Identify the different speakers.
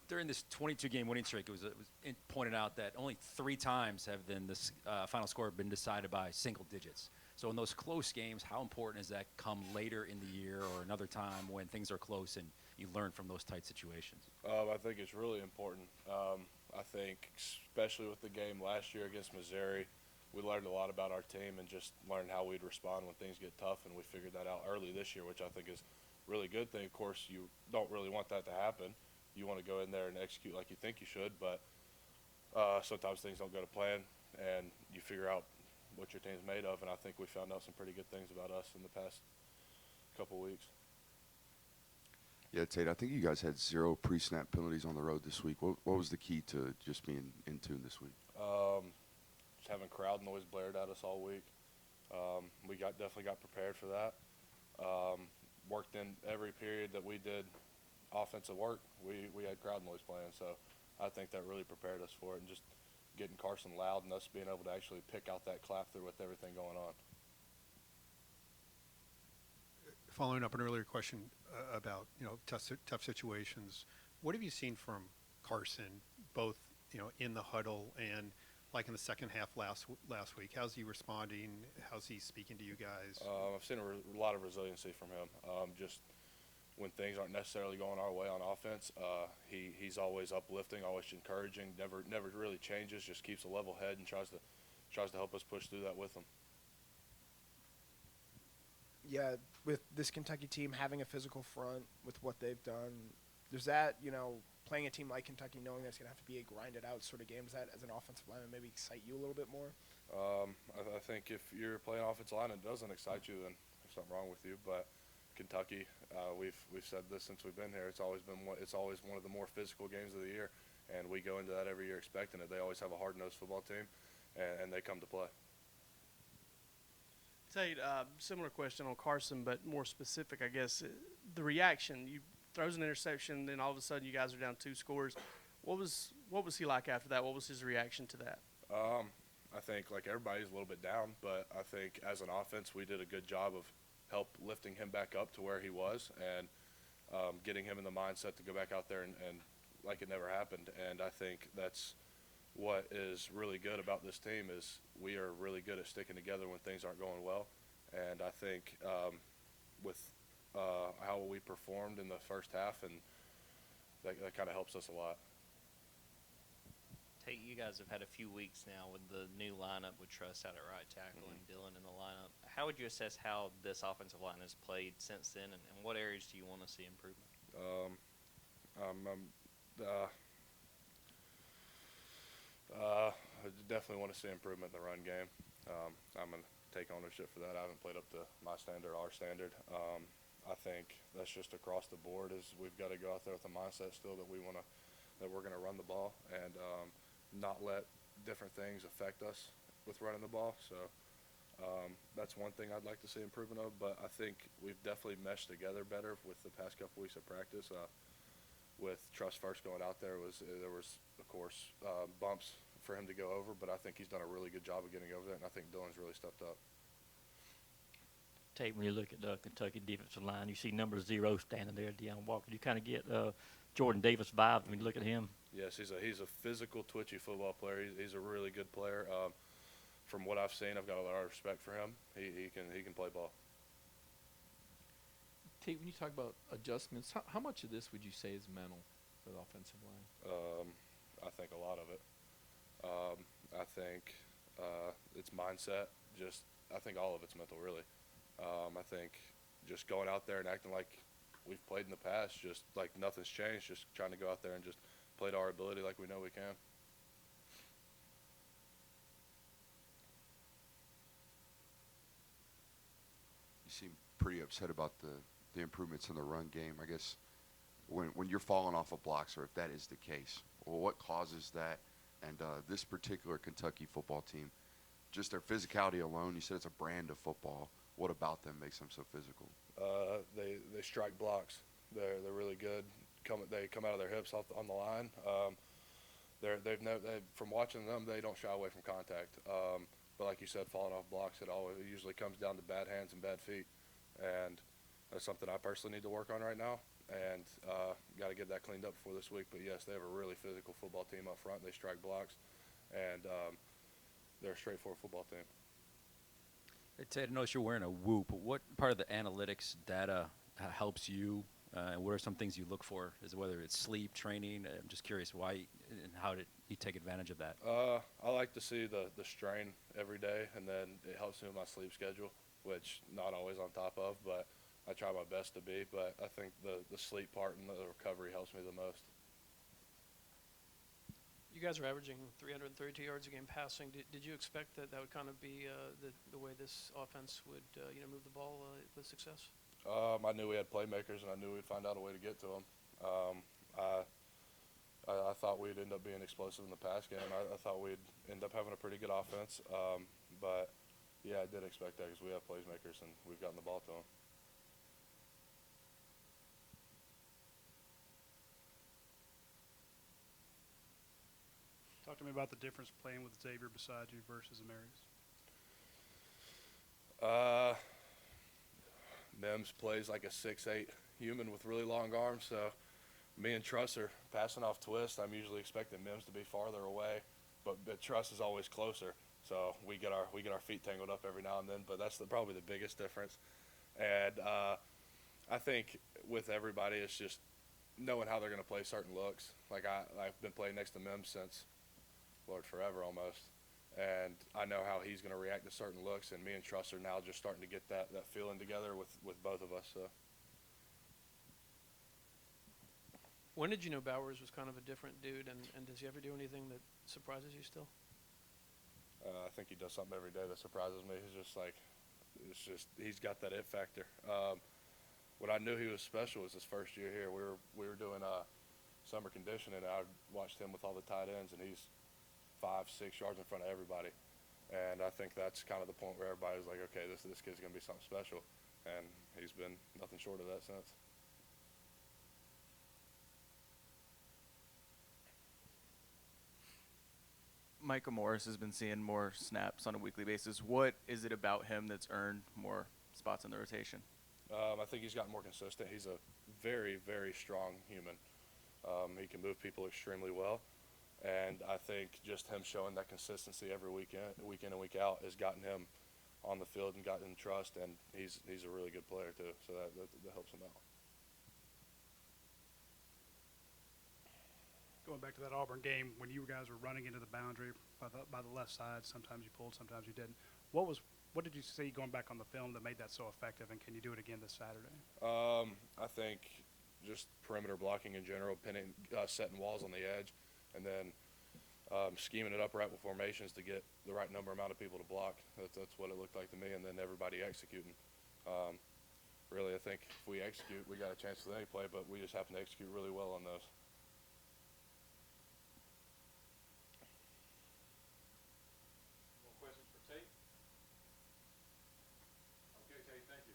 Speaker 1: During this 22-game winning streak, it pointed out that only 3 times have then this final score been decided by single digits. So in those close games, how important is that come later in the year or another time when things are close and you learn from those tight situations?
Speaker 2: I think it's really important. I think especially with the game last year against Missouri, we learned a lot about our team and just learned how we'd respond when things get tough, and we figured that out early this year, which I think is a really good thing. Of course, you don't really want that to happen. You want to go in there and execute like you think you should, but sometimes things don't go to plan, and you figure out what your team's made of, and I think we found out some pretty good things about us in the past couple weeks.
Speaker 3: Yeah, Tate, I think you guys had 0 pre-snap penalties on the road this week. What was the key to just being in tune this week?
Speaker 2: Just having crowd noise blared at us all week. We definitely got prepared for that. Worked in every period that we did offensive work. We had crowd noise playing, so I think that really prepared us for it, and just getting Carson loud and us being able to actually pick out that clap through with everything going on.
Speaker 4: Following up an earlier question about tough situations, what have you seen from Carson, both in the huddle and like in the second half last week? How's he responding? How's he speaking to you guys?
Speaker 2: I've seen a lot of resiliency from him. Just when things aren't necessarily going our way on offense, he's always uplifting, always encouraging. Never really changes. Just keeps a level head and tries to help us push through that with him.
Speaker 5: Yeah, with this Kentucky team having a physical front with what they've done, does that, playing a team like Kentucky, knowing that's going to have to be a grinded-out sort of game, does that, as an offensive lineman, maybe excite you a little bit more?
Speaker 2: I think if you're playing offensive line and it doesn't excite you, then there's something wrong with you. But Kentucky, we've said this since we've been here. It's always one of the more physical games of the year, and we go into that every year expecting it. They always have a hard-nosed football team, and they come to play.
Speaker 6: Tate, similar question on Carson, but more specific, I guess. The reaction, you throws an interception, then all of a sudden you guys are down 2 scores. What was he like after that? What was his reaction to that?
Speaker 2: I think, like everybody's a little bit down, but I think as an offense we did a good job of help lifting him back up to where he was and getting him in the mindset to go back out there and like it never happened. And I think that's what is really good about this team is we are really good at sticking together when things aren't going well. And I think with how we performed in the first half, and that kind of helps us a lot.
Speaker 7: Tate, you guys have had a few weeks now with the new lineup with Truss out at right tackle and Deone in the lineup. How would you assess how this offensive line has played since then, and what areas do you want to see improvement?
Speaker 2: I definitely want to see improvement in the run game. I'm going to take ownership for that. I haven't played up to my standard, our standard. I think that's just across the board. Is we've got to go out there with a mindset still that we're going to run the ball and not let different things affect us with running the ball. So that's one thing I'd like to see improvement of. But I think we've definitely meshed together better with the past couple weeks of practice. With Truss first going out there, there was of course bumps for him to go over, but I think he's done a really good job of getting over there, and I think Dylan's really stepped up.
Speaker 8: Tate, when you look at the Kentucky defensive line, you see number 0 standing there, Deone Walker. You kind of get Jordan Davis vibes when you look at him.
Speaker 2: Yes, he's a physical, twitchy football player. He's a really good player. From what I've seen, I've got a lot of respect for him. He can play ball.
Speaker 9: Tate, when you talk about adjustments, how much of this would you say is mental for the offensive line?
Speaker 2: I think a lot of it. I think it's mindset. I think all of it's mental, really. I think just going out there and acting like we've played in the past, just like nothing's changed, just trying to go out there and just play to our ability like we know we can.
Speaker 3: You seem pretty upset about the improvements in the run game. I guess when you're falling off of blocks, or if that is the case, well, what causes that? And this particular Kentucky football team, just their physicality alone, you said it's a brand of football. What about them makes them so physical?
Speaker 2: They strike blocks. They're really good. They come out of their hips on the line. From watching them, they don't shy away from contact. But like you said, falling off blocks, it usually comes down to bad hands and bad feet, and that's something I personally need to work on right now. and got to get that cleaned up before this week. But yes, they have a really physical football team up front. They strike blocks, and they're a straightforward football team.
Speaker 1: Hey, Tate, I noticed you're wearing a Whoop. What part of the analytics data helps you? And what are some things you look for? Is it whether it's sleep, training? I'm just curious why and how did you take advantage of that?
Speaker 2: I like to see the strain every day, and then it helps me with my sleep schedule, which not always on top of, but I try my best to be. But I think the sleep part and the recovery helps me the most.
Speaker 10: You guys are averaging 332 yards a game passing. Did you expect that would kind of be the way this offense would move the ball with success?
Speaker 2: I knew we had playmakers, and I knew we'd find out a way to get to them. I thought we'd end up being explosive in the pass game. I thought we'd end up having a pretty good offense. But, yeah, I did expect that because we have playmakers, and we've gotten the ball to them.
Speaker 11: Talk to me about the difference playing with Xavier beside you versus Amarius.
Speaker 2: Mims plays like a 6'8" human with really long arms, so me and Truss are passing off twists. I'm usually expecting Mims to be farther away, but Truss is always closer, so we get our feet tangled up every now and then. But that's probably the biggest difference. And I think with everybody, it's just knowing how they're going to play certain looks. Like I've been playing next to Mims since, Lord, forever almost. And I know how he's going to react to certain looks, and me and Truss are now just starting to get that feeling together with both of us. So.
Speaker 10: When did you know Bowers was kind of a different dude, and does he ever do anything that surprises you still?
Speaker 2: I think he does something every day that surprises me. He's got that it factor. What I knew he was special was his first year here. We were doing summer conditioning, and I watched him with all the tight ends, and he's 5-6 yards in front of everybody. And I think that's kind of the point where everybody's like, okay, this kid's going to be something special. And he's been nothing short of that since.
Speaker 12: Micah Morris has been seeing more snaps on a weekly basis. What is it about him that's earned more spots in the rotation?
Speaker 2: I think he's gotten more consistent. He's a very, very strong human. He can move people extremely well. And I think just him showing that consistency every week in and week out has gotten him on the field and gotten trust, and he's a really good player too, so that helps him out.
Speaker 11: Going back to that Auburn game, when you guys were running into the boundary by the left side, sometimes you pulled, sometimes you didn't. What did you see going back on the film that made that so effective, and can you do it again this Saturday?
Speaker 2: I think just perimeter blocking in general, setting walls on the edge, and then scheming it up right with formations to get the right amount of people to block. That's what it looked like to me, and then everybody executing. Really, I think if we execute, we got a chance with any play, but we just happen to execute really well on those.